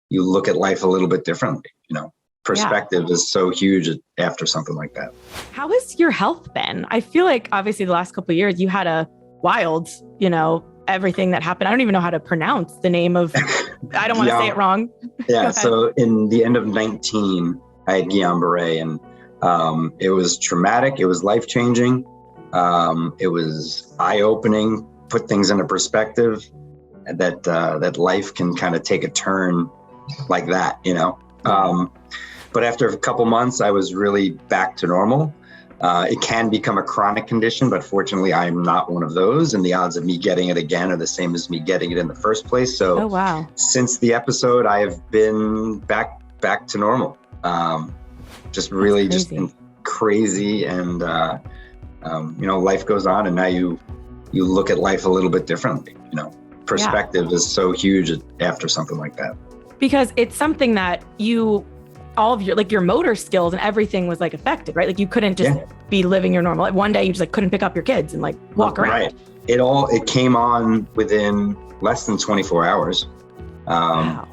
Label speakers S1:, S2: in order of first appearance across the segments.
S1: you look at life a little bit differently. Perspective is so huge after something like that.
S2: How has your health been? I feel like obviously the last couple of years you had a wild, everything that happened. I don't even know how to pronounce the name of, I don't want to say it wrong.
S1: Yeah. So in the end of 19, I had Guillain-Barre, and it was traumatic. It was life-changing. It was eye-opening, put things into perspective, that life can kind of take a turn like that, But after a couple months, I was really back to normal. It can become a chronic condition, but fortunately, I'm not one of those. And the odds of me getting it again are the same as me getting it in the first place. So since the episode, I have been back to normal. Just really just crazy. And, life goes on, and now you look at life a little bit differently. Perspective is so huge after something like that.
S2: Because it's something that all of your motor skills and everything was affected, right? Like you couldn't just be living your normal. One day you just couldn't pick up your kids and walk around.
S1: Right. It came on within less than 24 hours.
S2: Wow.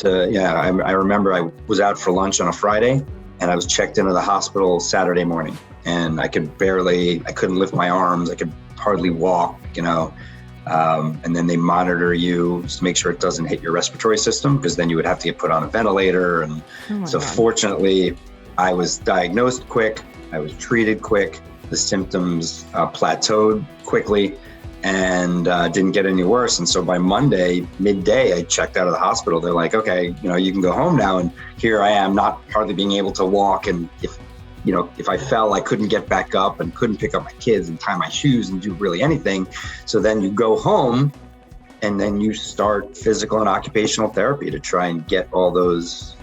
S1: I remember I was out for lunch on a Friday, and I was checked into the hospital Saturday morning, and I couldn't lift my arms. I could hardly walk, and then they monitor you to make sure it doesn't hit your respiratory system, because then you would have to get put on a ventilator. And fortunately, I was diagnosed quick. I was treated quick. The symptoms plateaued quickly and didn't get any worse. And so by Monday, midday, I checked out of the hospital. They're like, okay, you can go home now. And here I am, not hardly being able to walk. And if I fell, I couldn't get back up and couldn't pick up my kids and tie my shoes and do really anything. So then you go home, and then you start physical and occupational therapy to try and get all those,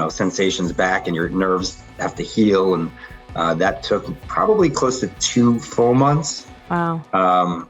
S1: sensations back, and your nerves have to heal. And that took probably close to 2 full months.
S2: Wow.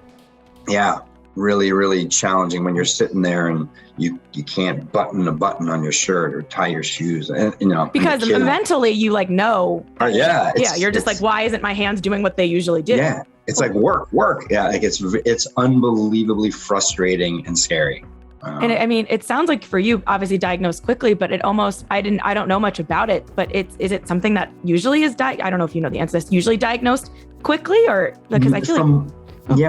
S1: Really, really challenging when you're sitting there and you can't button a button on your shirt or tie your shoes, and
S2: because mentally you know.
S1: You're
S2: just why isn't my hands doing what they usually do?
S1: Yeah, it's work. Yeah, it's unbelievably frustrating and scary.
S2: And it sounds like for you, obviously diagnosed quickly, but it almost, I don't know much about it, but is it something that usually is I don't know if you know the answer to this, usually diagnosed quickly, or because I feel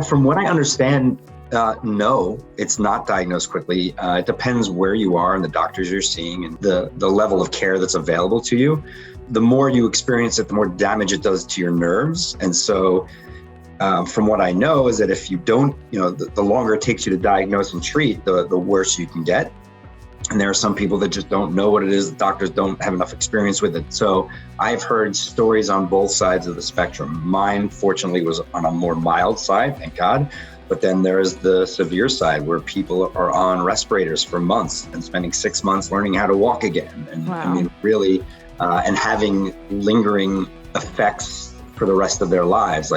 S1: from what I understand, no, it's not diagnosed quickly. It depends where you are and the doctors you're seeing and the level of care that's available to you. The more you experience it, the more damage it does to your nerves. And so from what I know is that if you don't, the longer it takes you to diagnose and treat, the worse you can get. And there are some people that just don't know what it is. The doctors don't have enough experience with it. So I've heard stories on both sides of the spectrum. Mine, fortunately, was on a more mild side, thank God. But then there's the severe side where people are on respirators for months and spending 6 months learning how to walk again. And
S2: wow.
S1: Really, and having lingering effects for the rest of their lives.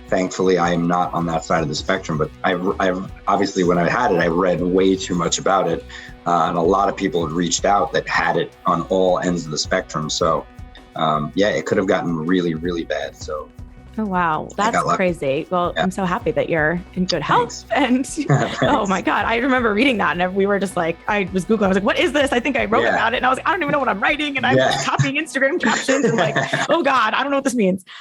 S1: Thankfully, I am not on that side of the spectrum, but I've obviously, when I had it, I read way too much about it. And a lot of people had reached out that had it on all ends of the spectrum. So it could have gotten really, really bad. So.
S2: Oh, wow. That's crazy. Well, yeah. I'm so happy that you're in good health.
S1: Thanks.
S2: And oh my God, I remember reading that and we were just I was Googling, I was like, what is this? I think I wrote about it. And I was like, I don't even know what I'm writing. And I was copying Instagram captions and oh God, I don't know what this means.